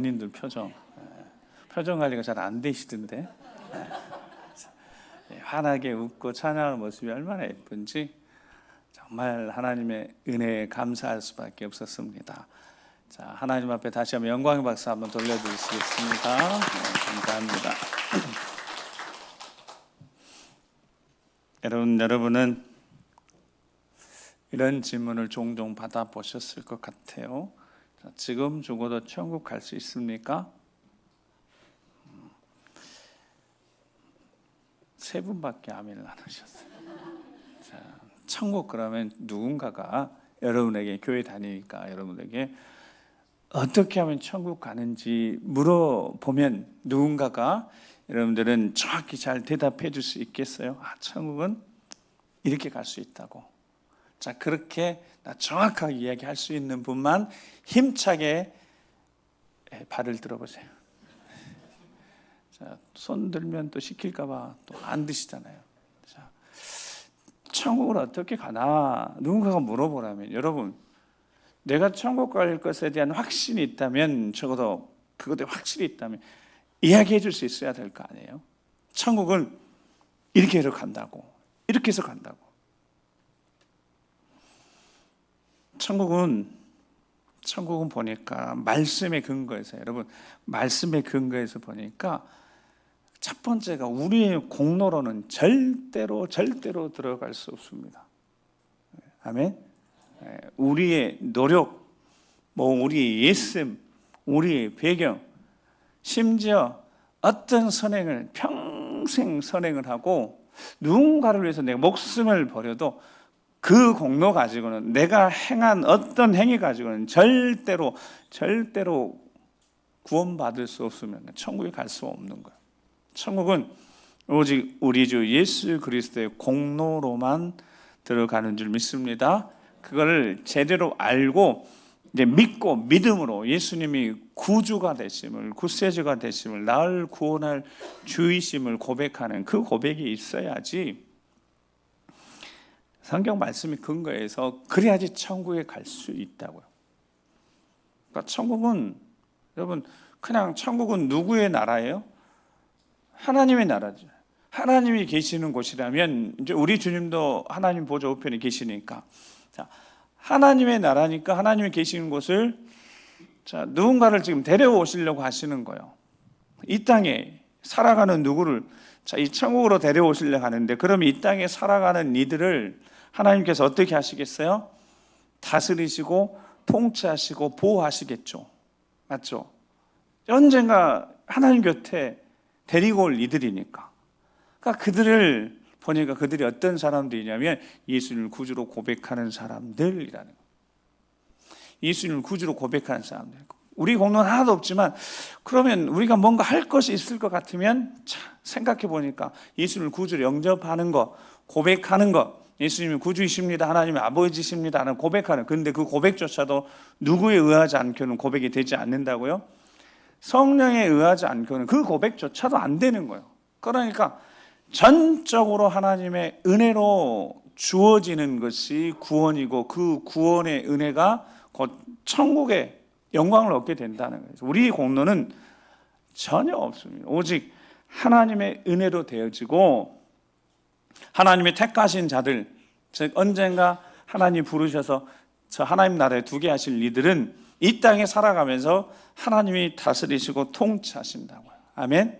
본인들 표정 관리가 잘 안 되시던데 환하게 웃고 찬양하는 모습이 얼마나 예쁜지 정말 하나님의 은혜에 감사할 수밖에 없었습니다. 자, 하나님 앞에 다시 한번 영광의 박수 한번 돌려드리시겠습니다. 감사합니다. 여러분은 이런 질문을 종종 받아보셨을 것 같아요. 자, 지금 죽어도 천국 갈 수 있습니까? 세 분밖에 아멘을 안 하셨어요. 자, 천국 그러면 누군가가 여러분에게, 교회 다니니까 여러분에게 어떻게 하면 천국 가는지 물어보면 누군가가 여러분들은 정확히 잘 대답해 줄 수 있겠어요? 아, 천국은 이렇게 갈 수 있다고. 자, 그렇게 정확하게 이야기할 수 있는 분만 힘차게 발을 들어보세요. 자, 손 들면 또 시킬까봐 또 안 드시잖아요. 자, 천국을 어떻게 가나 누군가가 물어보라면, 여러분, 내가 천국 갈 것에 대한 확신이 있다면, 적어도 그것에 확실히 있다면 이야기해 줄 수 있어야 될 거 아니에요? 천국은 이렇게 해서 간다고, 이렇게 해서 간다고. 천국은 보니까 말씀의 근거에서, 여러분, 말씀의 근거에서 보니까 첫 번째가 우리의 공로로는 절대로 들어갈 수 없습니다. 아멘. 우리의 노력, 우리의 예씀, 우리의 배경, 심지어 어떤 선행을 평생 선행을 하고 누군가를 위해서 내가 목숨을 버려도 그 공로 가지고는, 내가 행한 어떤 행위 가지고는 절대로 구원받을 수 없으면 천국에 갈 수 없는 거예요. 천국은 오직 우리 주 예수 그리스도의 공로로만 들어가는 줄 믿습니다. 그걸 제대로 알고 이제 믿고 믿음으로 예수님이 구주가 되심을, 구세주가 되심을, 나를 구원할 주이심을 고백하는 그 고백이 있어야지, 성경 말씀이 근거해서 그래야지 천국에 갈 수 있다고요. 그러니까 천국은, 여러분, 그냥 천국은 누구의 나라예요? 하나님의 나라죠. 하나님이 계시는 곳이라면, 이제 우리 주님도 하나님 보좌 우편에 계시니까, 자, 하나님의 나라니까 하나님이 계시는 곳을, 자, 누군가를 지금 데려오시려고 하시는 거예요. 이 땅에 살아가는 누구를, 자, 이 천국으로 데려오시려고 하는데, 그럼 이 땅에 살아가는 이들을 하나님께서 어떻게 하시겠어요? 다스리시고 통치하시고 보호하시겠죠. 맞죠? 언젠가 하나님 곁에 데리고 올 이들이니까. 그러니까 그들을 보니까 그들이 어떤 사람들이냐면 예수님을 구주로 고백하는 사람들이라는 거예요. 예수님을 구주로 고백하는 사람들. 우리 공로는 하나도 없지만, 그러면 우리가 뭔가 할 것이 있을 것 같으면, 생각해 보니까 예수님을 구주로 영접하는 것, 고백하는 것, 예수님이 구주이십니다, 하나님의 아버지십니다 하는 고백하는, 그런데 그 고백조차도 누구에 의하지 않고는 고백이 되지 않는다고요? 성령에 의하지 않고는 그 고백조차도 안 되는 거예요. 그러니까 전적으로 하나님의 은혜로 주어지는 것이 구원이고, 그 구원의 은혜가 곧 천국의 영광을 얻게 된다는 거예요. 우리 공로는 전혀 없습니다. 오직 하나님의 은혜로 되어지고, 하나님의 택하신 자들, 즉 언젠가 하나님 부르셔서 저 하나님 나라에 두게 하실 이들은 이 땅에 살아가면서 하나님이 다스리시고 통치하신다고요. 아멘.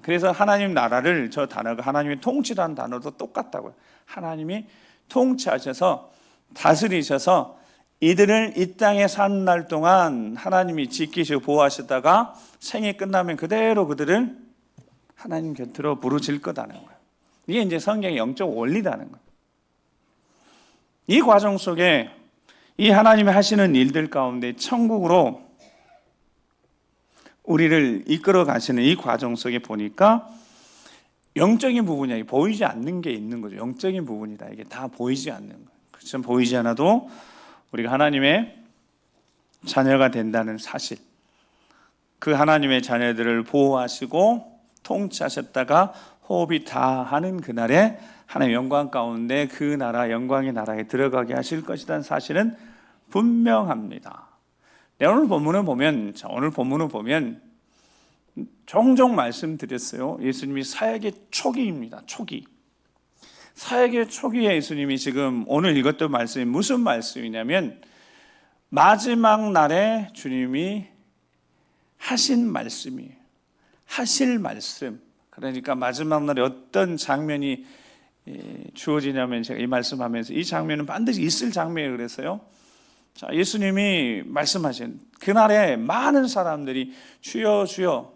그래서 하나님 나라를, 저 단어가 하나님의 통치라는 단어도 똑같다고요. 하나님이 통치하셔서 다스리셔서 이들을 이 땅에 사는 날 동안 하나님이 지키시고 보호하시다가 생이 끝나면 그대로 그들을 하나님 곁으로 부르실 거다는 거예요. 이게 이제 성경의 영적 원리라는 거예요. 이 과정 속에 이 하나님이 하시는 일들 가운데 천국으로 우리를 이끌어 가시는 이 과정 속에 보니까 영적인 부분이 보이지 않는 게 있는 거죠. 영적인 부분이다. 이게 다 보이지 않는 거예요. 그렇지만 보이지 않아도 우리가 하나님의 자녀가 된다는 사실, 그 하나님의 자녀들을 보호하시고 통치하셨다가 호흡이 다하는 그날에 하나님의 영광 가운데 그 나라, 영광의 나라에 들어가게 하실 것이라는 사실은 분명합니다. 오늘 본문을 보면 종종 말씀드렸어요. 예수님이 사역의 초기입니다. 초기. 사역의 초기에 예수님이 지금 오늘 읽었던 말씀이 무슨 말씀이냐면 마지막 날에 주님이 하신 말씀이에요. 하실 말씀. 그러니까 마지막 날에 어떤 장면이 주어지냐면 제가 이 말씀하면서 이 장면은 반드시 있을 장면이에요. 그래서요. 자, 예수님이 말씀하신 그날에 많은 사람들이 주여 주여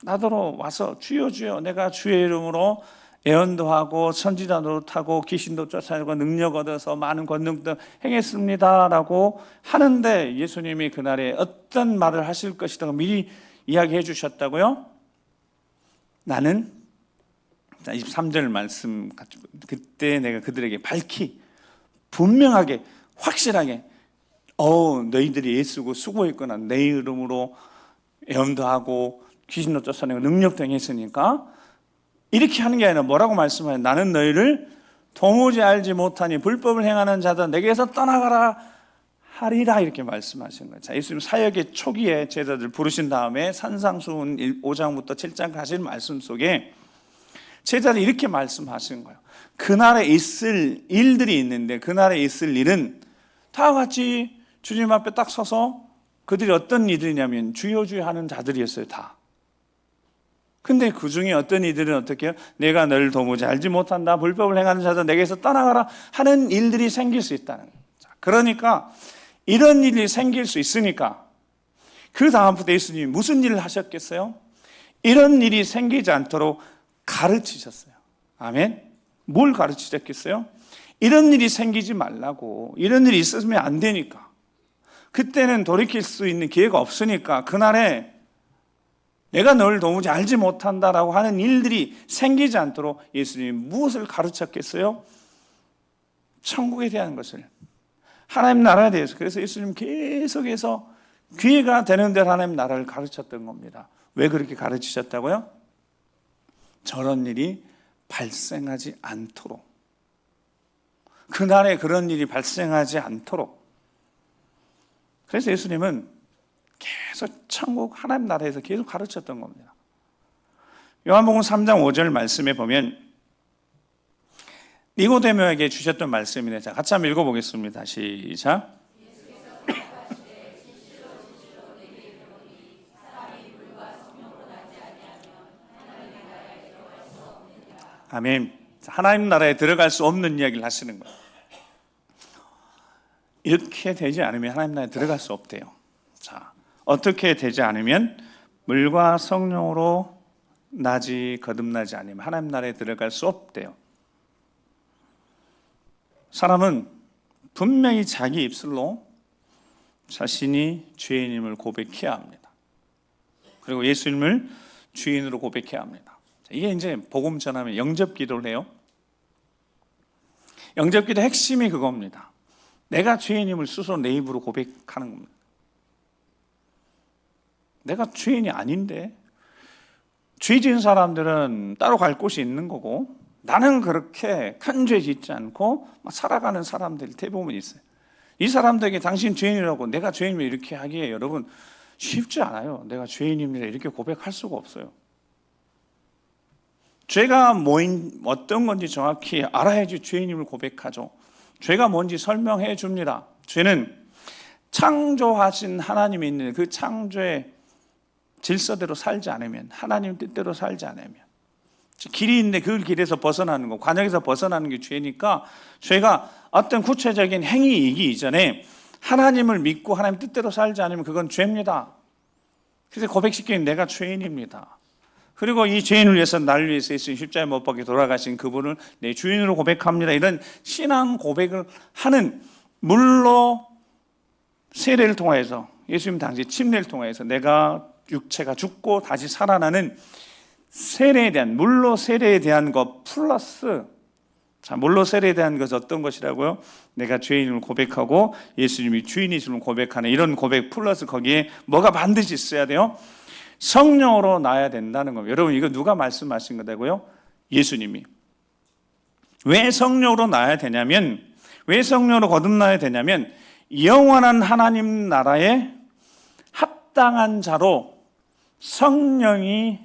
나더러 와서 주여 주여 내가 주의 이름으로 예언도 하고 선지자 노릇하고 귀신도 쫓아내고 능력 얻어서 많은 권능도 행했습니다라고 하는데 예수님이 그날에 어떤 말을 하실 것이라고 미리 이야기해 주셨다고요? 나는 23절 말씀 그때 내가 그들에게 밝히 분명하게 확실하게 너희들이 예수고 수고했구나 내 이름으로 예언도 하고 귀신도 쫓아내고 능력도 행했으니까 이렇게 하는 게 아니라 뭐라고 말씀하냐 나는 너희를 도무지 알지 못하니 불법을 행하는 자들 내게서 떠나가라 하리라 이렇게 말씀하신 거예요. 자, 예수님 사역의 초기에 제자들 부르신 다음에 산상수훈 5장부터 7장 가신 말씀 속에 제자들이 이렇게 말씀하신 거예요. 그날에 있을 일들이 있는데 그날에 있을 일은 다 같이 주님 앞에 딱 서서 그들이 어떤 이들이냐면 주여 주여 하는 자들이었어요. 다. 근데 그 중에 어떤 이들은 어떻게 해요? 내가 너를 도무지 알지 못한다. 불법을 행하는 자들 내게서 떠나가라 하는 일들이 생길 수 있다는 거예요. 그러니까 이런 일이 생길 수 있으니까 그 다음부터 예수님이 무슨 일을 하셨겠어요? 이런 일이 생기지 않도록 가르치셨어요. 아멘. 뭘 가르치셨겠어요? 이런 일이 생기지 말라고. 이런 일이 있으면 안 되니까. 그때는 돌이킬 수 있는 기회가 없으니까 그날에 내가 널 도무지 알지 못한다라고 하는 일들이 생기지 않도록 예수님이 무엇을 가르쳤겠어요? 천국에 대한 것을. 하나님 나라에 대해서. 그래서 예수님 계속해서 기회가 되는 대로 하나님 나라를 가르쳤던 겁니다. 왜 그렇게 가르치셨다고요? 저런 일이 발생하지 않도록. 그날에 그런 일이 발생하지 않도록. 그래서 예수님은 계속 천국 하나님 나라에서 계속 가르쳤던 겁니다. 요한복음 3장 5절 말씀에 보면 니고데모에게 주셨던 말씀이네요. 자, 같이 한번 읽어보겠습니다. 시작. 아멘. 하나님 나라에 들어갈 수 없는 이야기를 하시는 거예요. 이렇게 되지 않으면 하나님 나라에 들어갈 수 없대요. 자, 어떻게 되지 않으면 물과 성령으로 나지 거듭나지 않으면 하나님 나라에 들어갈 수 없대요. 사람은 분명히 자기 입술로 자신이 죄인임을 고백해야 합니다. 그리고 예수님을 주인으로 고백해야 합니다. 이게 이제 복음 전하면 영접 기도를 해요. 영접 기도의 핵심이 그겁니다. 내가 죄인임을 스스로 내 입으로 고백하는 겁니다. 내가 죄인이 아닌데 죄 지은 사람들은 따로 갈 곳이 있는 거고 나는 그렇게 큰 죄 짓지 않고 살아가는 사람들이 대부분 있어요. 이 사람들에게 당신 죄인이라고 내가 죄인이면 이렇게 하기에 여러분 쉽지 않아요. 내가 죄인입니다 이렇게 고백할 수가 없어요. 죄가 어떤 건지 정확히 알아야지 죄인임을 고백하죠. 죄가 뭔지 설명해 줍니다. 죄는 창조하신 하나님이 있는 그 창조의 질서대로 살지 않으면, 하나님 뜻대로 살지 않으면, 길이 있는데 그 길에서 벗어나는 거, 관역에서 벗어나는 게 죄니까 죄가 어떤 구체적인 행위이기 이전에 하나님을 믿고 하나님 뜻대로 살지 않으면 그건 죄입니다. 그래서 고백시키는 내가 죄인입니다. 그리고 이 죄인을 위해서 나를 위해서 예수님 십자가에 못 박혀 돌아가신 그분을 내 주인으로 고백합니다. 이런 신앙 고백을 하는, 물로 세례를 통해서, 예수님 당시 침례를 통해서 내가 육체가 죽고 다시 살아나는 세례에 대한, 물로 세례에 대한 것 플러스, 자, 물로 세례에 대한 것은 어떤 것이라고요? 내가 죄인을 고백하고 예수님이 주인이심을 고백하는 이런 고백 플러스 거기에 뭐가 반드시 있어야 돼요? 성령으로 나야 된다는 겁니다. 여러분, 이거 누가 말씀하신 거다고요? 예수님이. 왜 성령으로 나야 되냐면, 왜 성령으로 거듭나야 되냐면, 영원한 하나님 나라에 합당한 자로 성령이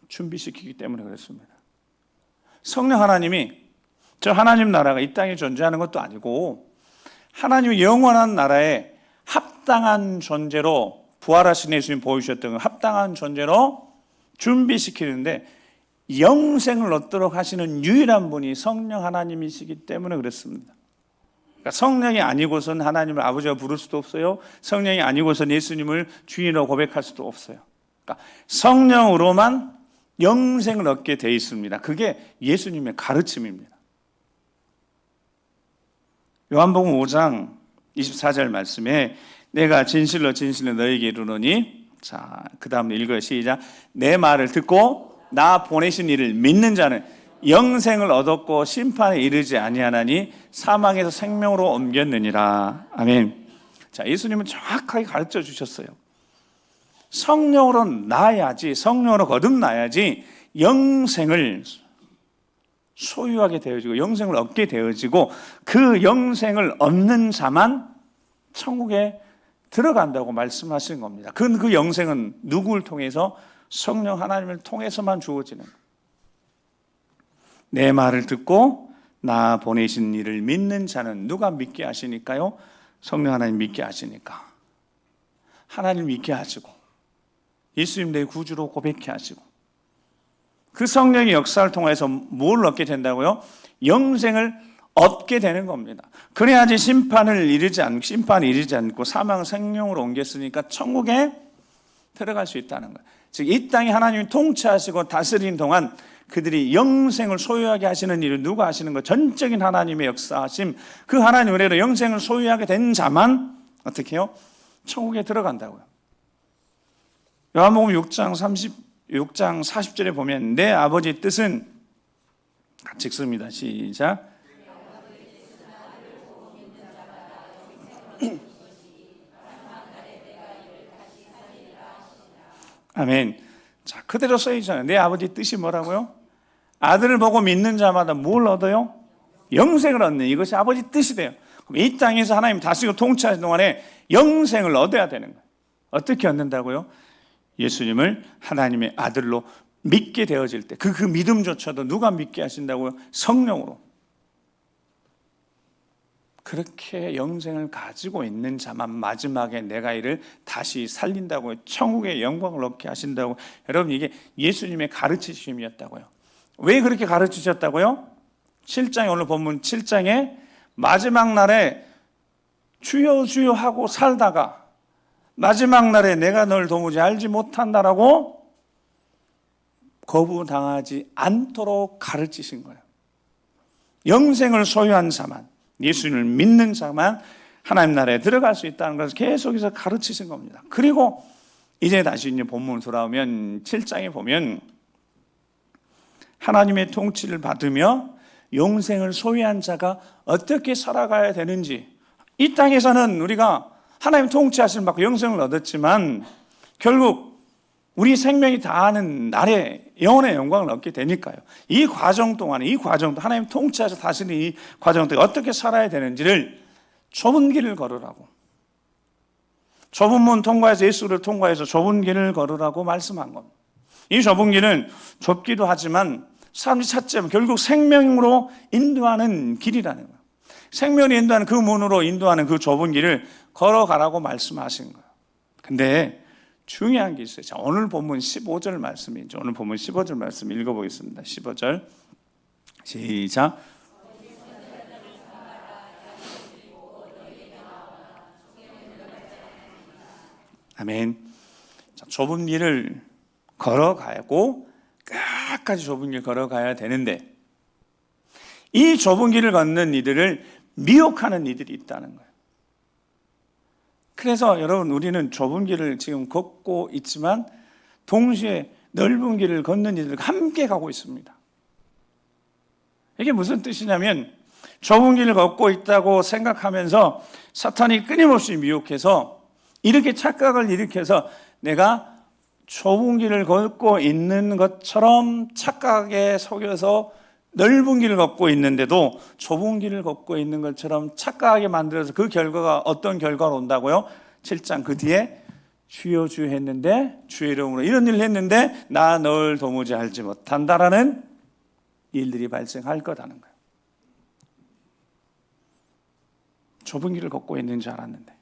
준비시키기 때문에 그렇습니다. 성령 하나님이 저 하나님 나라가 이 땅에 존재하는 것도 아니고 하나님의 영원한 나라에 합당한 존재로 부활하신 예수님 보여주셨던 합당한 존재로 준비시키는데 영생을 얻도록 하시는 유일한 분이 성령 하나님이시기 때문에 그렇습니다. 그러니까 성령이 아니고선 하나님을 아버지가 부를 수도 없어요. 성령이 아니고선 예수님을 주인으로 고백할 수도 없어요. 그러니까 성령으로만 영생을 얻게 되어 있습니다. 그게 예수님의 가르침입니다. 요한복음 5장 24절 말씀에 내가 진실로 진실로 너에게 이르노니, 자, 그 다음 읽어요. 시작. 내 말을 듣고 나 보내신 이를 믿는 자는 영생을 얻었고 심판에 이르지 아니하나니 사망에서 생명으로 옮겼느니라. 아멘. 자, 예수님은 정확하게 가르쳐 주셨어요. 성령으로 나야지, 성령으로 거듭나야지 영생을 소유하게 되어지고 영생을 얻게 되어지고 그 영생을 얻는 자만 천국에 들어간다고 말씀하신 겁니다. 그 영생은 누구를 통해서? 성령 하나님을 통해서만 주어지는 거예요. 내 말을 듣고 나 보내신 이를 믿는 자는 누가 믿게 하시니까요? 성령 하나님 믿게 하시니까. 하나님 믿게 하시고 예수님 내 구주로 고백해 하시고 그 성령의 역사를 통해서 뭘 얻게 된다고요? 영생을 얻게 되는 겁니다. 그래야지 심판이 이르지 않고 사망 생명으로 옮겼으니까 천국에 들어갈 수 있다는 거예요. 즉 이 땅에 하나님이 통치하시고 다스리는 동안 그들이 영생을 소유하게 하시는 일을 누가 하시는 거? 전적인 하나님의 역사하심, 그 하나님 은혜로 영생을 소유하게 된 자만 어떻게 해요? 천국에 들어간다고요. 요한복음 6장 40절에 보면 내 아버지의 뜻은, 같이 읽습니다. 시작. 아멘. 자, 그대로 써있잖아요. 내 아버지 뜻이 뭐라고요? 아들을 보고 믿는 자마다 뭘 얻어요? 영생을 얻는, 이것이 아버지 뜻이 돼요. 그럼 이 땅에서 하나님 다스리고 통치하는 동안에 영생을 얻어야 되는 거예요. 어떻게 얻는다고요? 예수님을 하나님의 아들로 믿게 되어질 때, 그 믿음조차도 누가 믿게 하신다고요? 성령으로. 그렇게 영생을 가지고 있는 자만 마지막에 내가 이를 다시 살린다고요. 천국의 영광을 얻게 하신다고. 여러분, 이게 예수님의 가르치심이었다고요. 왜 그렇게 가르치셨다고요? 7장에, 오늘 본문 7장에 마지막 날에 주여 주여 하고 살다가 마지막 날에 내가 널 도무지 알지 못한다라고 거부당하지 않도록 가르치신 거예요. 영생을 소유한 자만, 예수님을 믿는 자만 하나님 나라에 들어갈 수 있다는 것을 계속해서 가르치신 겁니다. 그리고 이제 다시 이제 본문으로 돌아오면 7장에 보면 하나님의 통치를 받으며 영생을 소유한 자가 어떻게 살아가야 되는지, 이 땅에서는 우리가 하나님 통치하심을 받고 영생을 얻었지만 결국 우리 생명이 다하는 날에 영혼의 영광을 얻게 되니까요. 이 과정 동안에, 이 과정도 하나님 통치하셔서 다스리는 이 과정 동안에 어떻게 살아야 되는지를 좁은 길을 걸으라고, 좁은 문 통과해서 예수를 통과해서 좁은 길을 걸으라고 말씀한 겁니다. 이 좁은 길은 좁기도 하지만 사람들이 찾지 않으면 결국 생명으로 인도하는 길이라는 거예요. 생명이 인도하는 그 문으로 인도하는 그 좁은 길을 걸어가라고 말씀하신 거예요. 근데 중요한 게 있어요. 자, 오늘 본문 15절 말씀이죠. 오늘 본문 15절 말씀 읽어보겠습니다. 15절 시작. 아멘. 자, 좁은 길을 걸어가고 끝까지 좁은 길 걸어가야 되는데 이 좁은 길을 걷는 이들을 미혹하는 이들이 있다는 거예요. 그래서 여러분, 우리는 좁은 길을 지금 걷고 있지만 동시에 넓은 길을 걷는 이들과 함께 가고 있습니다. 이게 무슨 뜻이냐면 좁은 길을 걷고 있다고 생각하면서 사탄이 끊임없이 미혹해서 이렇게 착각을 일으켜서 내가 좁은 길을 걷고 있는 것처럼 착각에 속여서 넓은 길을 걷고 있는데도 좁은 길을 걷고 있는 것처럼 착각하게 만들어서 그 결과가 어떤 결과로 온다고요? 7장 그 뒤에 주여 주여 했는데 주의 이름으로 이런 일을 했는데 나 널 도무지 알지 못한다라는 일들이 발생할 거라는 거예요. 좁은 길을 걷고 있는 줄 알았는데,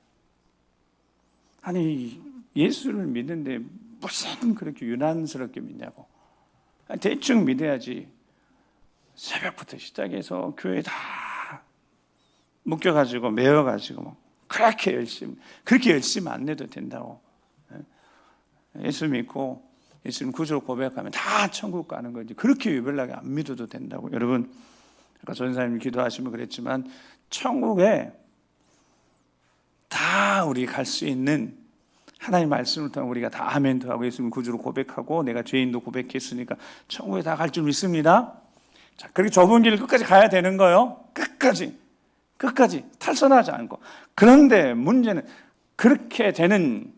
아니 예수를 믿는데 무슨 그렇게 유난스럽게 믿냐고. 대충 믿어야지. 새벽부터 시작해서 교회 다 묶여가지고 메어가지고 그렇게 열심히 안 내도 된다고. 예수 믿고 예수님 구주로 고백하면 다 천국 가는 거지. 그렇게 유별나게 안 믿어도 된다고. 여러분, 아까 전사님 기도하시면 그랬지만 천국에 다 우리 갈 수 있는 하나님 말씀을 통해 우리가 다 아멘도 하고 예수님 구주로 고백하고 내가 죄인도 고백했으니까 천국에 다 갈 줄 믿습니다. 자, 그렇게 좁은 길을 끝까지 가야 되는 거예요. 끝까지 탈선하지 않고. 그런데 문제는 그렇게 되는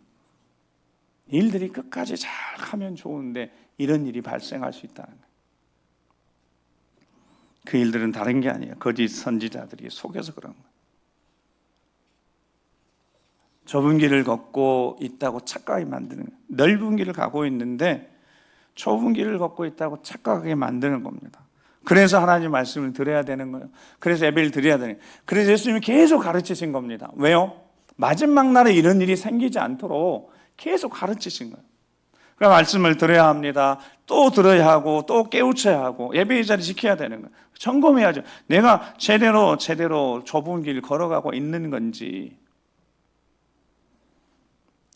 일들이 끝까지 잘 하면 좋은데 이런 일이 발생할 수 있다는 거예요. 그 일들은 다른 게 아니에요. 거짓 선지자들이 속여서 그런 거예요. 좁은 길을 걷고 있다고 착각하게 만드는 거예요. 넓은 길을 가고 있는데 좁은 길을 걷고 있다고 착각하게 만드는 겁니다. 그래서 하나님 말씀을 들어야 되는 거예요. 그래서 예배를 드려야 되는 거예요. 그래서 예수님이 계속 가르치신 겁니다. 왜요? 마지막 날에 이런 일이 생기지 않도록 계속 가르치신 거예요. 그러니까 말씀을 들어야 합니다. 또 들어야 하고 또 깨우쳐야 하고 예배의 자리 지켜야 되는 거예요. 점검해야죠. 내가 제대로 좁은 길 걸어가고 있는 건지.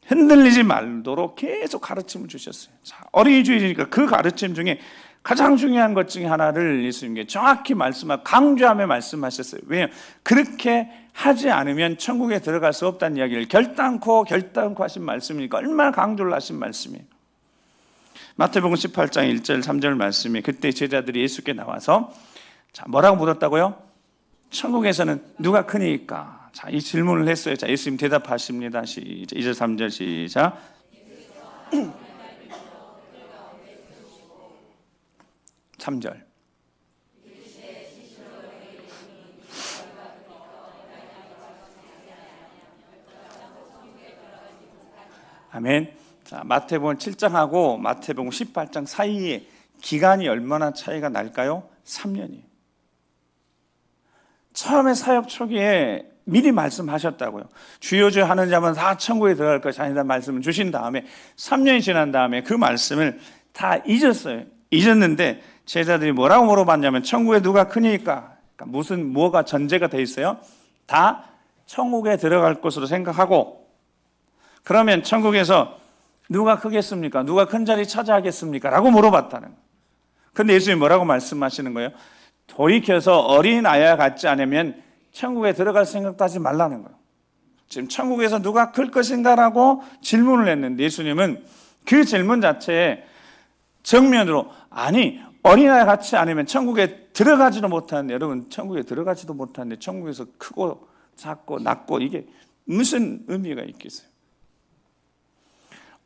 흔들리지 말도록 계속 가르침을 주셨어요. 자, 어린이 주일이니까 그 가르침 중에 가장 중요한 것 중에 하나를 예수님께 정확히 강조하며 말씀하셨어요. 왜냐하면 그렇게 하지 않으면 천국에 들어갈 수 없다는 이야기를 결단코 하신 말씀이니까 얼마나 강조를 하신 말씀이에요. 마태복음 18장 1절 3절 말씀이 그때 제자들이 예수께 나와서 자, 뭐라고 물었다고요? 천국에서는 누가 크니까? 자, 이 질문을 했어요. 자, 예수님 대답하십니다. 시작. 2절 3절 시작. 3절. 아멘. 자, 마태복음 7장하고 마태복음 18장 사이에 기간이 얼마나 차이가 날까요? 3년이에요. 처음에 사역 초기에 미리 말씀하셨다고요. 주여 주여 하는 자만 다 천국에 들어갈 것이 아니다 말씀을 주신 다음에 3년이 지난 다음에 그 말씀을 다 잊었어요. 잊었는데 제자들이 뭐라고 물어봤냐면 천국에 누가 크니까? 그러니까 뭐가 전제가 돼 있어요? 다 천국에 들어갈 것으로 생각하고 그러면 천국에서 누가 크겠습니까? 누가 큰 자리 차지하겠습니까? 라고 물어봤다는 거예요. 그런데 예수님이 뭐라고 말씀하시는 거예요? 돌이켜서 어린 아이와 같지 않으면 천국에 들어갈 생각도 하지 말라는 거예요. 지금 천국에서 누가 클 것인가라고 질문을 했는데 예수님은 그 질문 자체에 정면으로 아니 어린아이 같지 않으면 천국에 들어가지도 못하는데 여러분 천국에 들어가지도 못하는데 천국에서 크고 작고 낮고 이게 무슨 의미가 있겠어요?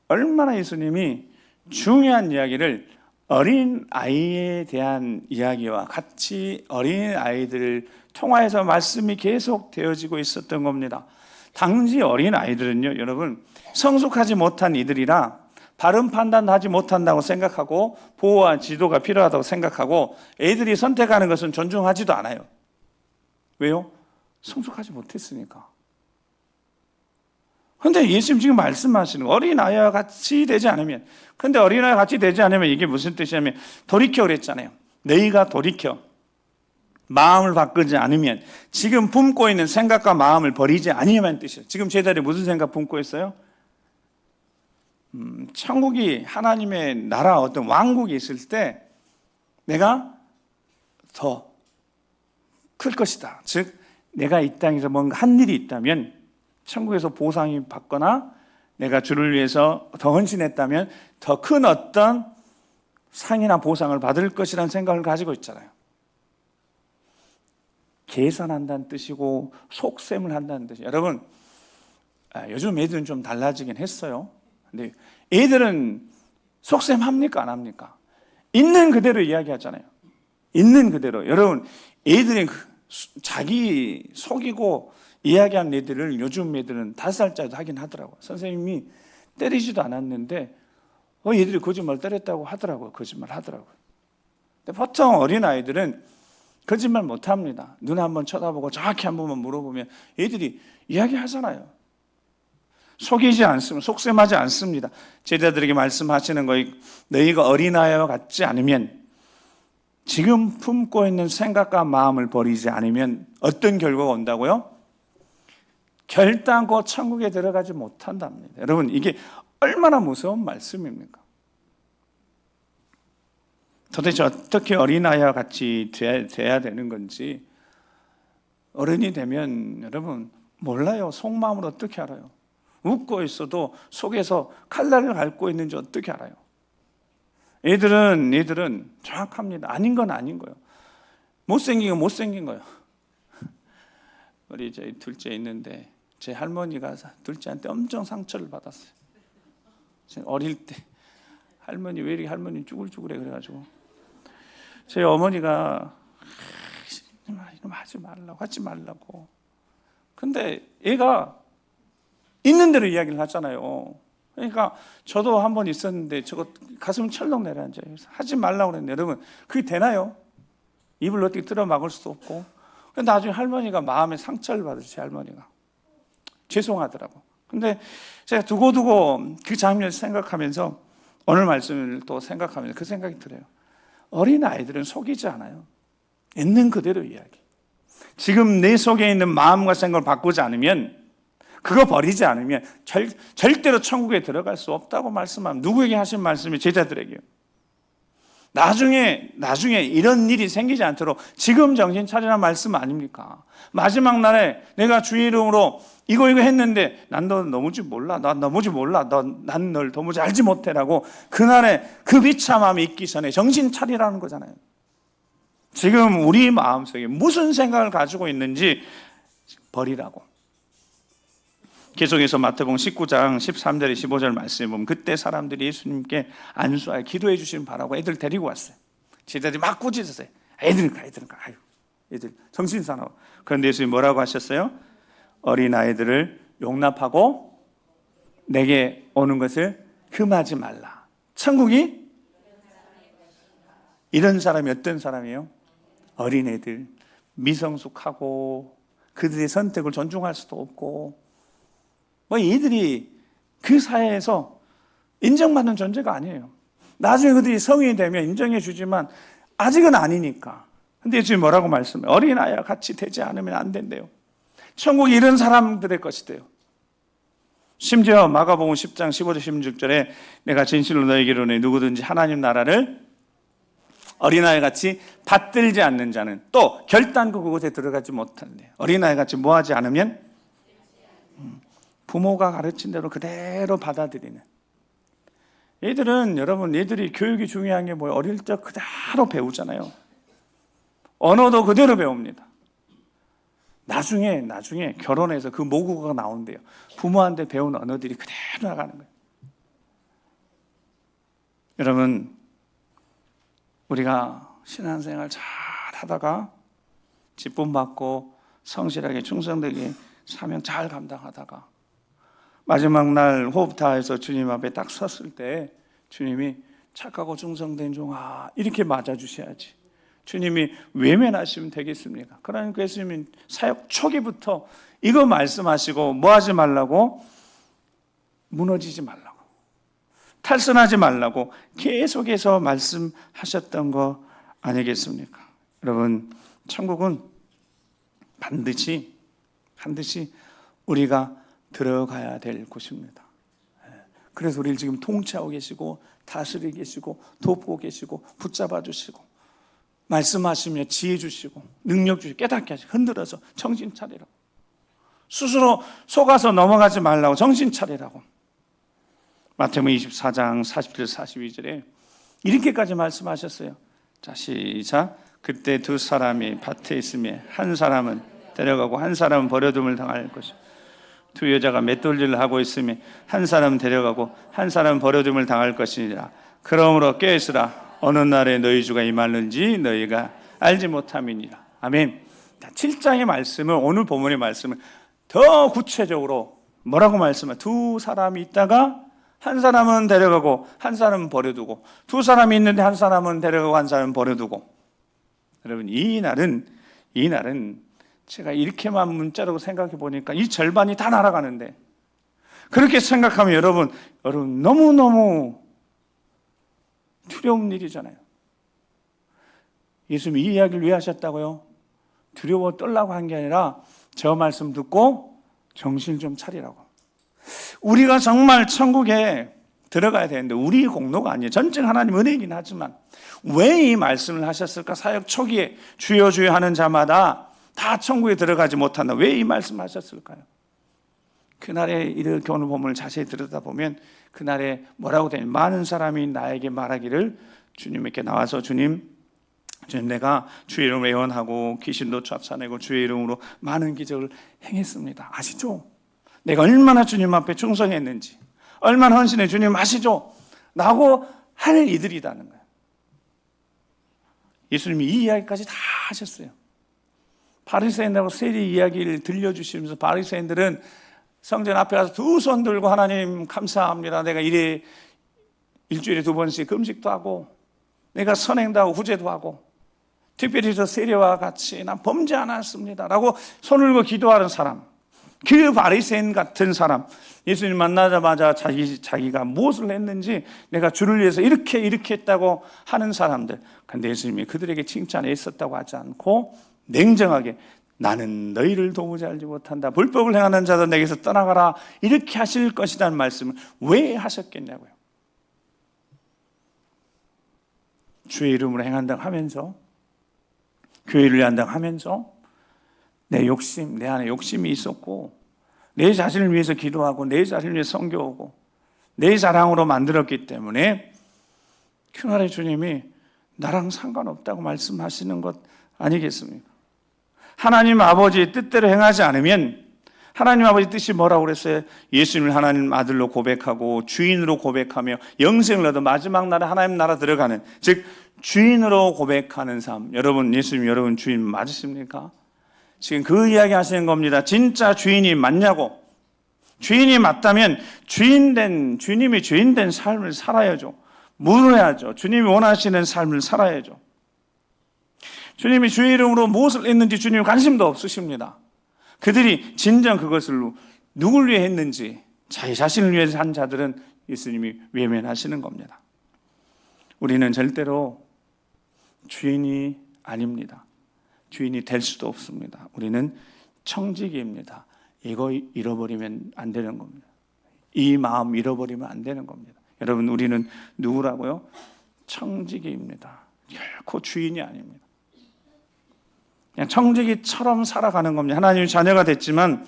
얼마나 예수님이 중요한 이야기를 어린아이에 대한 이야기와 같이 어린아이들을 통하여서 말씀이 계속 되어지고 있었던 겁니다. 당시 어린아이들은요, 여러분 성숙하지 못한 이들이라 바른 판단하지 못한다고 생각하고 보호와 지도가 필요하다고 생각하고 애들이 선택하는 것은 존중하지도 않아요. 왜요? 성숙하지 못했으니까. 그런데 예수님 지금 말씀하시는 거 어린아이와 같이 되지 않으면, 그런데 어린아이와 같이 되지 않으면 이게 무슨 뜻이냐면 돌이켜 그랬잖아요. 너희가 돌이켜 마음을 바꾸지 않으면, 지금 품고 있는 생각과 마음을 버리지 아니면 뜻이에요. 지금 제자들이 무슨 생각 품고 있어요? 천국이 하나님의 나라 어떤 왕국이 있을 때 내가 더 클 것이다. 즉 내가 이 땅에서 뭔가 한 일이 있다면 천국에서 보상이 받거나 내가 주를 위해서 더 헌신했다면 더 큰 어떤 상이나 보상을 받을 것이라는 생각을 가지고 있잖아요. 계산한다는 뜻이고 속셈을 한다는 뜻이에요. 여러분 요즘 애들은 좀 달라지긴 했어요. 근데 애들은 속셈 합니까 안 합니까? 있는 그대로 이야기하잖아요. 있는 그대로. 여러분, 애들이 자기 속이고 이야기한 애들을 요즘 애들은 5살짜리도 하긴 하더라고요. 선생님이 때리지도 않았는데 얘들이 거짓말 때렸다고 하더라고요. 거짓말 하더라고요. 근데 보통 어린아이들은 거짓말 못합니다. 눈 한번 쳐다보고 정확히 한 번만 물어보면 애들이 이야기하잖아요. 속이지 않습니다. 속셈하지 않습니다. 제자들에게 말씀하시는 거, 너희가 어린아이와 같지 않으면, 지금 품고 있는 생각과 마음을 버리지 않으면 어떤 결과가 온다고요? 결단코 천국에 들어가지 못한답니다. 여러분, 이게 얼마나 무서운 말씀입니까? 도대체 어떻게 어린아이와 같이 돼야 되는 건지, 어른이 되면 여러분 몰라요. 속마음을 어떻게 알아요? 웃고 있어도 속에서 칼날을 앓고 있는지 어떻게 알아요? 애들은 정확합니다. 아닌 건 아닌 거예요. 못생긴 건 못생긴 거예요. 우리 제 둘째 있는데 제 할머니가 둘째한테 엄청 상처를 받았어요. 어릴 때 할머니 왜 이렇게 할머니 쭈글쭈글해 그래가지고 제 어머니가 이놈 하지 말라고. 근데 얘가 있는 대로 이야기를 하잖아요. 그러니까 저도 한 번 있었는데 저거 가슴 철렁 내려앉아요. 하지 말라고 그랬는데 여러분 그게 되나요? 입을 어떻게 뜯어 막을 수도 없고. 나중에 할머니가 마음에 상처를 받으세요. 할머니가 죄송하더라고. 근데 제가 두고두고 그 장면을 생각하면서 오늘 말씀을 또 생각하면서 그 생각이 들어요. 어린 아이들은 속이지 않아요. 있는 그대로 이야기. 지금 내 속에 있는 마음과 생각을 바꾸지 않으면, 그거 버리지 않으면 절대로 천국에 들어갈 수 없다고 말씀합니다. 누구에게 하신 말씀이? 제자들에게요. 나중에 이런 일이 생기지 않도록 지금 정신 차리라는 말씀 아닙니까? 마지막 날에 내가 주의 이름으로 이거 했는데 난 너 너무지 몰라. 난 널 도무지 알지 못해라고 그날에 그 비참함이 있기 전에 정신 차리라는 거잖아요. 지금 우리 마음속에 무슨 생각을 가지고 있는지 버리라고. 계속해서 마태복음 19장 13절에 15절 말씀에 보면 그때 사람들이 예수님께 안수하여 기도해 주시면 바라고 애들 데리고 왔어요. 제자들이 막 꾸짖었어요. 애들 가. 아유, 애들 정신 사나워. 그런데 예수님이 뭐라고 하셨어요? 어린아이들을 용납하고 내게 오는 것을 금하지 말라. 천국이 이런 사람이 어떤 사람이에요? 어린애들, 미성숙하고 그들의 선택을 존중할 수도 없고 이들이 그 사회에서 인정받는 존재가 아니에요. 나중에 그들이 성인이 되면 인정해 주지만 아직은 아니니까. 근데 예수님이 뭐라고 말씀해요? 어린아이와 같이 되지 않으면 안 된대요. 천국이 이런 사람들의 것이 돼요. 심지어 마가복음 10장 15절 16절에 내가 진실로 너에게 이르노니 누구든지 하나님 나라를 어린아이같이 받들지 않는 자는 또 결단코 그곳에 들어가지 못한대. 어린아이같이 뭐하지 않으면 부모가 가르친 대로 그대로 받아들이는. 얘들이 교육이 중요한 게 뭐예요? 어릴 적 그대로 배우잖아요. 언어도 그대로 배웁니다. 나중에 결혼해서 그 모국어가 나온대요. 부모한테 배운 언어들이 그대로 나가는 거예요. 여러분, 우리가 신앙생활 잘 하다가 직분 받고 성실하게 충성되게 사명 잘 감당하다가 마지막 날 호흡 다해서 주님 앞에 딱 섰을 때 주님이 착하고 충성된 종아 이렇게 맞아주셔야지. 주님이 외면하시면 되겠습니까? 그러니까 예수님이 사역 초기부터 이거 말씀하시고 뭐 하지 말라고? 무너지지 말라고, 탈선하지 말라고 계속해서 말씀하셨던 거 아니겠습니까? 여러분, 천국은 반드시 우리가 들어가야 될 곳입니다. 그래서 우리를 지금 통치하고 계시고 다스리고 계시고 돕고 계시고 붙잡아 주시고 말씀하시며 지혜 주시고 능력 주시고 깨닫게 하시고 흔들어서 정신 차리라고, 스스로 속아서 넘어가지 말라고 정신 차리라고. 마태복음 24장 40절 42절에 이렇게까지 말씀하셨어요. 자, 시작. 그때 두 사람이 밭에 있으며 한 사람은 데려가고 한 사람은 버려둠을 당할 것이요 두 여자가 맷돌질을 하고 있으며 한 사람은 데려가고 한 사람은 버려둠을 당할 것이니라. 그러므로 깨어있으라. 어느 날에 너희 주가 임하는지 너희가 알지 못함이니라. 아멘. 7장의 말씀을, 오늘 본문의 말씀을 더 구체적으로 뭐라고 말씀해? 두 사람이 있다가 한 사람은 데려가고 한 사람은 버려두고, 두 사람이 있는데 한 사람은 데려가고 한 사람은 버려두고. 여러분, 이 날은 제가 이렇게만 문자로 생각해 보니까 이 절반이 다 날아가는데, 그렇게 생각하면 여러분 너무너무 두려운 일이잖아요. 예수님이 이 이야기를 왜 하셨다고요? 두려워 떨라고 한 게 아니라 저 말씀 듣고 정신 좀 차리라고. 우리가 정말 천국에 들어가야 되는데 우리 공로가 아니에요. 전적 하나님 은혜이긴 하지만 왜 이 말씀을 하셨을까? 사역 초기에 주여 주여 하는 자마다 다 천국에 들어가지 못한다. 왜 이 말씀을 하셨을까요? 그날에 이렇게 오늘 본문을 자세히 들여다보면 그날에 뭐라고 되냐, 많은 사람이 나에게 말하기를, 주님께 나와서 주님 내가 주의 이름으로 예언하고 귀신도 쫓아내고 주의 이름으로 많은 기적을 행했습니다. 아시죠? 내가 얼마나 주님 앞에 충성했는지, 얼마나 헌신해 주님 아시죠? 라고 할 이들이라는 거예요. 예수님이 이 이야기까지 다 하셨어요. 바리새인들하고 세리 이야기를 들려주시면서 바리새인들은 성전 앞에 가서 두 손 들고 하나님 감사합니다. 내가 일주일에 2번씩 금식도 하고 내가 선행도 하고 후제도 하고 특별히 저 세리와 같이 난 범죄 안 했습니다 라고 손을 들고 기도하는 사람, 그 바리새인 같은 사람, 예수님 만나자마자 자기가 무엇을 했는지 내가 주를 위해서 이렇게 했다고 하는 사람들. 그런데 예수님이 그들에게 칭찬에 있었다고 하지 않고 냉정하게 나는 너희를 도무지 알지 못한다, 불법을 행하는 자도 내게서 떠나가라, 이렇게 하실 것이라는 말씀을 왜 하셨겠냐고요. 주의 이름으로 행한다고 하면서, 교회를 위한다고 하면서 내 안에 욕심이 있었고 내 자신을 위해서 기도하고 내 자신을 위해서 선교하고 내 자랑으로 만들었기 때문에 그날에 주님이 나랑 상관없다고 말씀하시는 것 아니겠습니까? 하나님 아버지의 뜻대로 행하지 않으면, 하나님 아버지 뜻이 뭐라고 그랬어요? 예수님을 하나님 아들로 고백하고 주인으로 고백하며 영생을 얻어 마지막 날에 하나님 나라 들어가는, 즉 주인으로 고백하는 삶. 여러분, 예수님 여러분 주인 맞으십니까? 지금 그 이야기 하시는 겁니다. 진짜 주인이 맞냐고. 주인이 맞다면 주님이 주인된 삶을 살아야죠. 물어야죠. 주님이 원하시는 삶을 살아야죠. 주님이 주의 이름으로 무엇을 했는지 주님 관심도 없으십니다. 그들이 진정 그것을 누굴 위해 했는지, 자기 자신을 위해서 한 자들은 예수님이 외면하시는 겁니다. 우리는 절대로 주인이 아닙니다. 주인이 될 수도 없습니다. 우리는 청지기입니다. 이거 잃어버리면 안 되는 겁니다. 이 마음 잃어버리면 안 되는 겁니다. 여러분, 우리는 누구라고요? 청지기입니다. 결코 주인이 아닙니다. 그냥 청지기처럼 살아가는 겁니다. 하나님의 자녀가 됐지만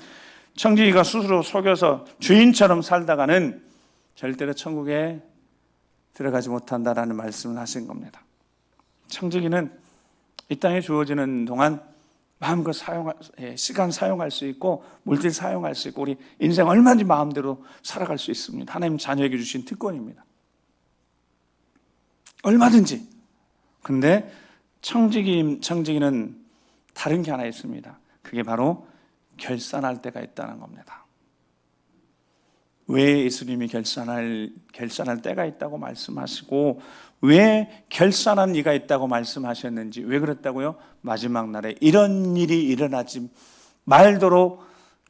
청지기가 스스로 속여서 주인처럼 살다가는 절대로 천국에 들어가지 못한다라는 말씀을 하신 겁니다. 청지기는 이 땅에 주어지는 동안 마음껏 시간 사용할 수 있고 물질 사용할 수 있고 우리 인생 얼마든지 마음대로 살아갈 수 있습니다. 하나님 자녀에게 주신 특권입니다. 얼마든지. 근데 청지기는 다른 게 하나 있습니다. 그게 바로 결산할 때가 있다는 겁니다. 왜 예수님이 결산할 때가 있다고 말씀하시고 왜 결산한 이가 있다고 말씀하셨는지, 왜 그랬다고요? 마지막 날에 이런 일이 일어나지 말도록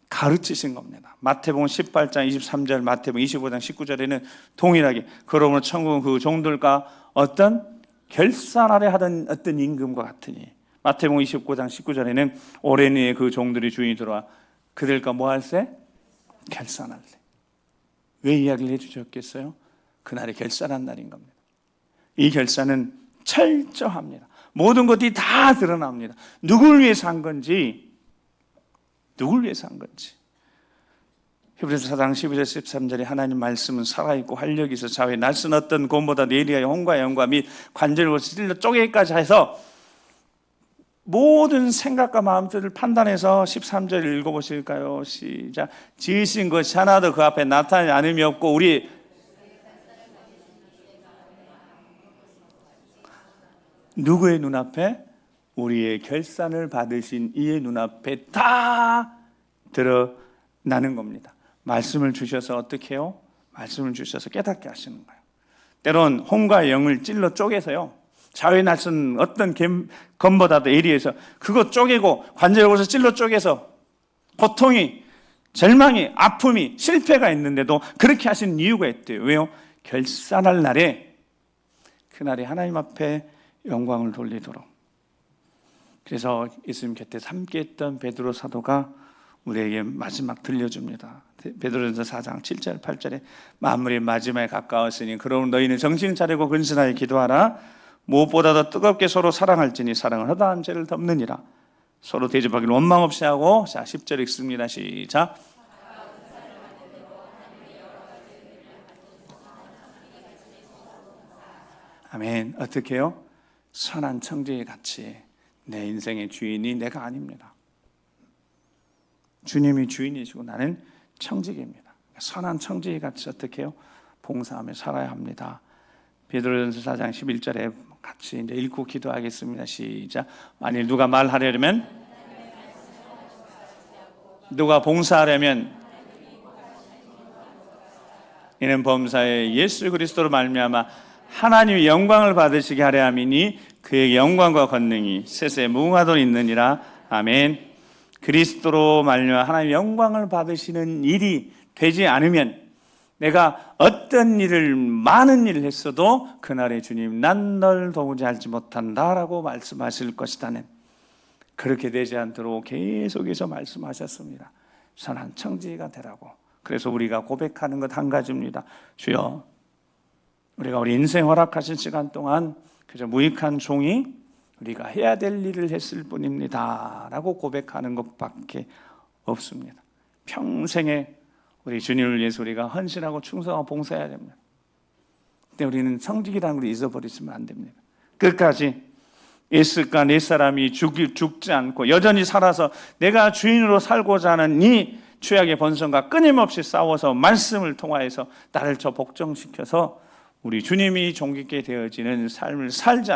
가르치신 겁니다. 마태복음 18장 23절, 마태복음 25장 19절에는 동일하게 그러므로 천국은 그 종들과 어떤 결산하려 하던 어떤 임금과 같으니, 마태복음 29장 19절에는 오랜 후에 그 종들이 주인이 들어와 그들과 뭐 할세? 결산할 때. 왜 이야기를 해주셨겠어요? 그날이 결산한 날인 겁니다. 이 결산은 철저합니다. 모든 것들이 다 드러납니다. 누굴 위해서 한 건지, 히브리서 4장 12절 13절에 하나님 말씀은 살아있고 활력이 있어 좌우에 날선 어떤 곰보다 내리하여 혼과 영과 및 관절과 찔러 쪼개기까지 해서 모든 생각과 마음들을 판단해서 13절 읽어보실까요? 시작. 지으신 것이 하나도 그 앞에 나타나지 않음이 없고 우리 누구의 눈앞에? 우리의 결산을 받으신 이의 눈앞에 다 드러나는 겁니다. 말씀을 주셔서 어떻게 해요? 말씀을 주셔서 깨닫게 하시는 거예요. 때론 혼과 영을 찔러 쪼개서요, 자외 날선 어떤 검보다도 예리해서 그거 쪼개고 관절고서 찔러 쪼개서 고통이, 절망이, 아픔이, 실패가 있는데도 그렇게 하시는 이유가 있대요. 왜요? 결산할 날에, 그날에 하나님 앞에 영광을 돌리도록. 그래서 예수님 곁에 함께 했던 베드로 사도가 우리에게 마지막 들려줍니다. 베드로전서 4장 7절 8절에 만물의 마지막에 가까웠으니 그러므로 너희는 정신 차리고 근신하여 기도하라. 무엇보다도 뜨겁게 서로 사랑할지니 사랑은 허다한 죄를 덮느니라. 서로 대접하기를 원망 없이 하고. 자, 10절 읽습니다. 시작. 아멘. 어떻게 해요? 선한 청지기 같이 내 인생의 주인이 내가 아닙니다. 주님이 주인이시고 나는 청지기입니다. 선한 청지기 같이 어떻게 해요? 봉사하며 살아야 합니다. 베드로전서 4장 11절에 같이 이제 읽고 기도하겠습니다. 시작. 만일 누가 말하려면, 누가 봉사하려면 이는 범사에 예수 그리스도로 말미암아 하나님의 영광을 받으시게 하려 함이니 그의 영광과 권능이 세세 무궁하도록 있느니라. 아멘. 그리스도로 말미암아 하나님의 영광을 받으시는 일이 되지 않으면 내가 어떤 일을, 많은 일을 했어도 그날에 주님 난 널 도무지 알지 못한다라고 말씀하실 것이다는, 그렇게 되지 않도록 계속해서 말씀하셨습니다. 선한 청지기가 되라고. 그래서 우리가 고백하는 것 한 가지입니다. 주여, 우리가 우리 인생 허락하신 시간 동안 그저 무익한 종이 우리가 해야 될 일을 했을 뿐입니다 라고 고백하는 것밖에 없습니다. 평생에 우리 주님을 위해서 우리가 헌신하고 충성하고 봉사해야 됩니다. 근데 우리는 청지기라는 걸 잊어버리시면 안 됩니다. 끝까지 예수가 내 사람이 죽지 않고 여전히 살아서 내가 주인으로 살고자 하는 이 죄악의 번성과 끊임없이 싸워서 말씀을 통하여서 나를 저 복종시켜서 우리 주님이 존귀케 되어지는 삶을 살지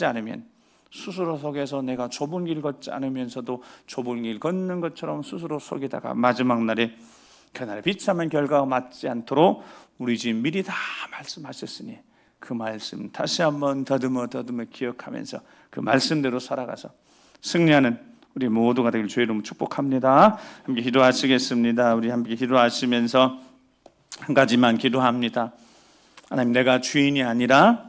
않으면, 스스로 속에서 내가 좁은 길 걷지 않으면서도 좁은 길 걷는 것처럼 스스로 속이다가 마지막 날에 그날의 비참한 결과가 맞지 않도록 우리 주님 미리 다 말씀하셨으니 그 말씀 다시 한번 더듬어 기억하면서 그 말씀대로 살아가서 승리하는 우리 모두가 되길 주의 이름으로 축복합니다. 함께 기도하시겠습니다. 우리 함께 기도하시면서 한 가지만 기도합니다. 하나님, 내가 주인이 아니라,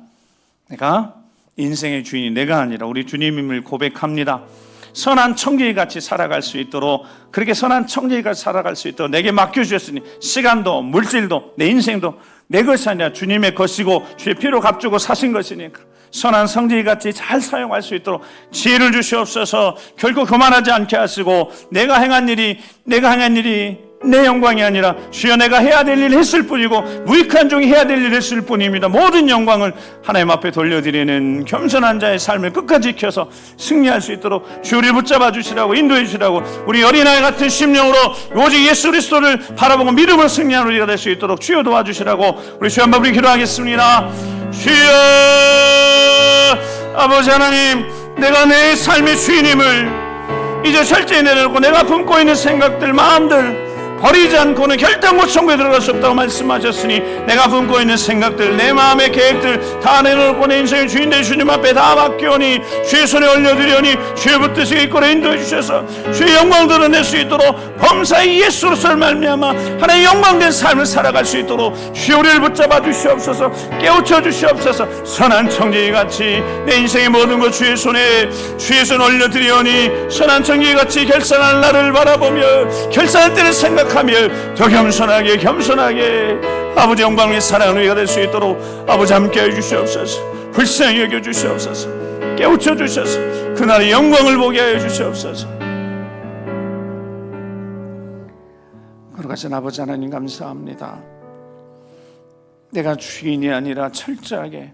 내가 인생의 주인이 내가 아니라 우리 주님임을 고백합니다. 선한 청지기같이 살아갈 수 있도록, 그렇게 선한 청지기같이 살아갈 수 있도록 내게 맡겨주셨으니 시간도 물질도 내 인생도 내 것이 아니라 주님의 것이고 주의 피로 값주고 사신 것이니까 선한 청지기같이 잘 사용할 수 있도록 지혜를 주시옵소서. 결코 교만하지 않게 하시고 내가 행한 일이 내 영광이 아니라 주여 내가 해야 될 일을 했을 뿐이고 무익한 종이 해야 될 일을 했을 뿐입니다. 모든 영광을 하나님 앞에 돌려드리는 겸손한 자의 삶을 끝까지 지켜서 승리할 수 있도록 주여 우리를 붙잡아 주시라고, 인도해 주시라고, 우리 어린아이 같은 심령으로 오직 예수 그리스도를 바라보고 믿음으로 승리하는 우리가 될 수 있도록 주여 도와주시라고 우리 주여 한번 우리 기도하겠습니다. 주여, 아버지 하나님, 내가 내 삶의 주인임을 이제 철저히 내려놓고 내가 품고 있는 생각들, 마음들 버리지 않고는 결단코 천국에 들어갈 수 없다고 말씀하셨으니 내가 품고 있는 생각들, 내 마음의 계획들 다 내려놓고 내 인생의 주인 되신 주님 앞에 다 맡기오니 주의 손에 올려드리오니 주의 붙드시고 이끌어 인도해 주셔서 주의 영광 드러낼 수 있도록 범사의 예수로서 말미암아 하나님의 영광된 삶을 살아갈 수 있도록 주의 우리를 붙잡아 주시옵소서. 깨우쳐 주시옵소서. 선한 청지기같이 내 인생의 모든 것 주의 손에 올려드리오니 선한 청지기같이 결산할 날을 바라보며 결산할 때를 생각하며 더 겸손하게 아버지 영광의 사랑하는 우리가 될 수 있도록 아버지 함께해 주시옵소서. 불쌍히 여겨 주시옵소서. 깨우쳐 주셔서 그날의 영광을 보게 하여 주시옵소서. 거룩하신 아버지 하나님, 감사합니다. 내가 주인이 아니라 철저하게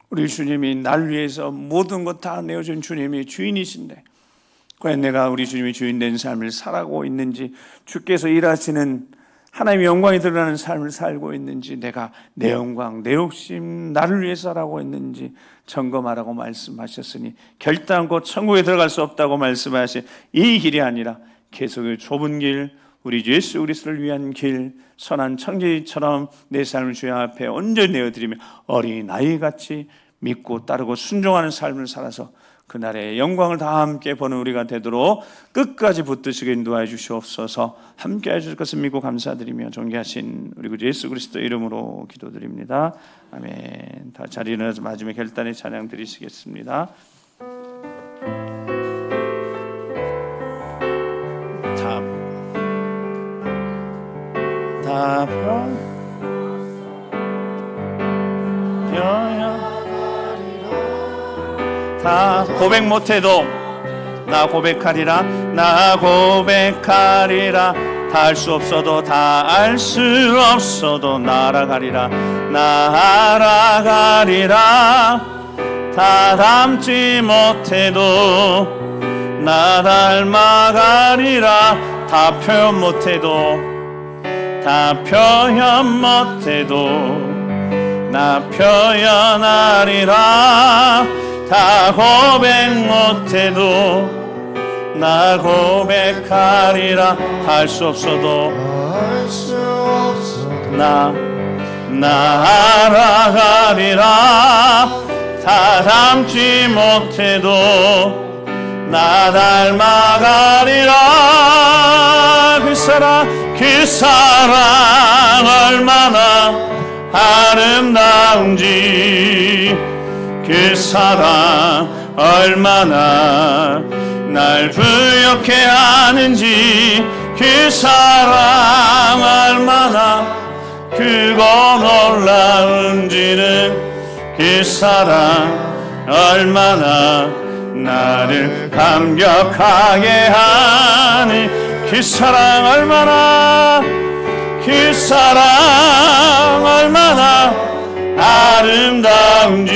우리 주님이 날 위해서 모든 것 다 내어준 주님이 주인이신데 과연 내가 우리 주님이 주인 된 삶을 살아가고 있는지, 주께서 일하시는 하나님의 영광이 드러나는 삶을 살고 있는지, 내가 내 영광, 내 욕심, 나를 위해 살아가고 있는지 점검하라고 말씀하셨으니, 결단코 천국에 들어갈 수 없다고 말씀하신 이 길이 아니라 계속 좁은 길, 우리 주 예수 그리스도를 위한 길, 선한 청지기처럼 내 삶을 주님 앞에 온전히 내어드리며 어린아이같이 믿고 따르고 순종하는 삶을 살아서 그날의 영광을 다 함께 보는 우리가 되도록 끝까지 붙드시게 인도하여 주시옵소서. 함께 해주실 것을 믿고 감사드리며 존귀하신 우리 구주 예수 그리스도 이름으로 기도드립니다. 아멘. 다 자리에 일어나서 마지막 결단의 찬양 드리시겠습니다. 다 다 고백 못해도 나 고백하리라, 나 고백하리라. 다 알 수 없어도, 다 알 수 없어도 날아가리라, 날아가리라. 다 닮지 못해도 나 닮아가리라. 다 표현 못해도, 다 표현 못해도 나 표현하리라. 다 고백 못해도 나 고백하리라. 다 할 수 없어도 나 알아가리라. 다 닮지 못해도 나 닮아가리라. 그 사랑 얼마나 아름다운지, 그 사랑 얼마나 날 부욕해 하는지, 그 사랑 얼마나 크고 놀라운지는, 그 사랑 얼마나 나를 감격하게 하니, 그 사랑 얼마나, 그 사랑 얼마나 아름다운지,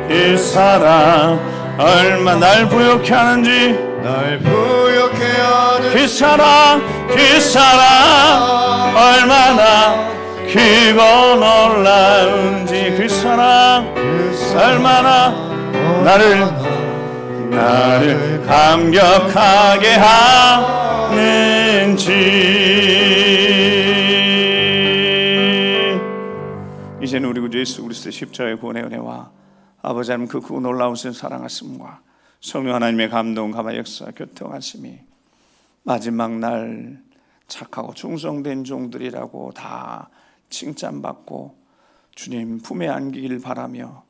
그 사랑 얼마나 날 부욕해 하는지, 날 부욕해 하는 그 사랑 얼마나 크고 놀라운지, 그 사랑 얼마나 나를 감격하게 하는지. 이제는 우리 구주 예수 그리스도의 십자가의 구원의 은혜와 아버지 하나님 그 크고 놀라우신 사랑하심과 성령 하나님의 감동, 감화, 역사, 교통하심이 마지막 날 착하고 충성된 종들이라고 다 칭찬받고 주님 품에 안기길 바라며,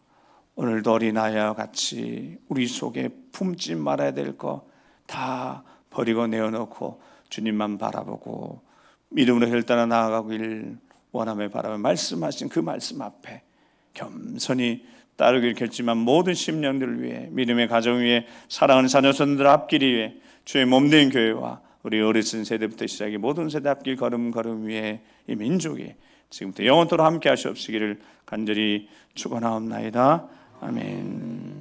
오늘도 어린아이와 같이 우리 속에 품지 말아야 될 거 다 버리고 내어놓고 주님만 바라보고 믿음으로 혈단하 나아가길 원하며 바라며 말씀하신 그 말씀 앞에 겸손히 따르기를 결심한 모든 심령들을 위해, 믿음의 가정 위에, 사랑하는 자녀손들 앞길 위해, 주의 몸된 교회와 우리 어르신 세대부터 시작해 모든 세대 앞길 걸음 위에 이 민족이 지금부터 영원토록 함께 하시옵시기를 간절히 축원하옵나이다. 아멘.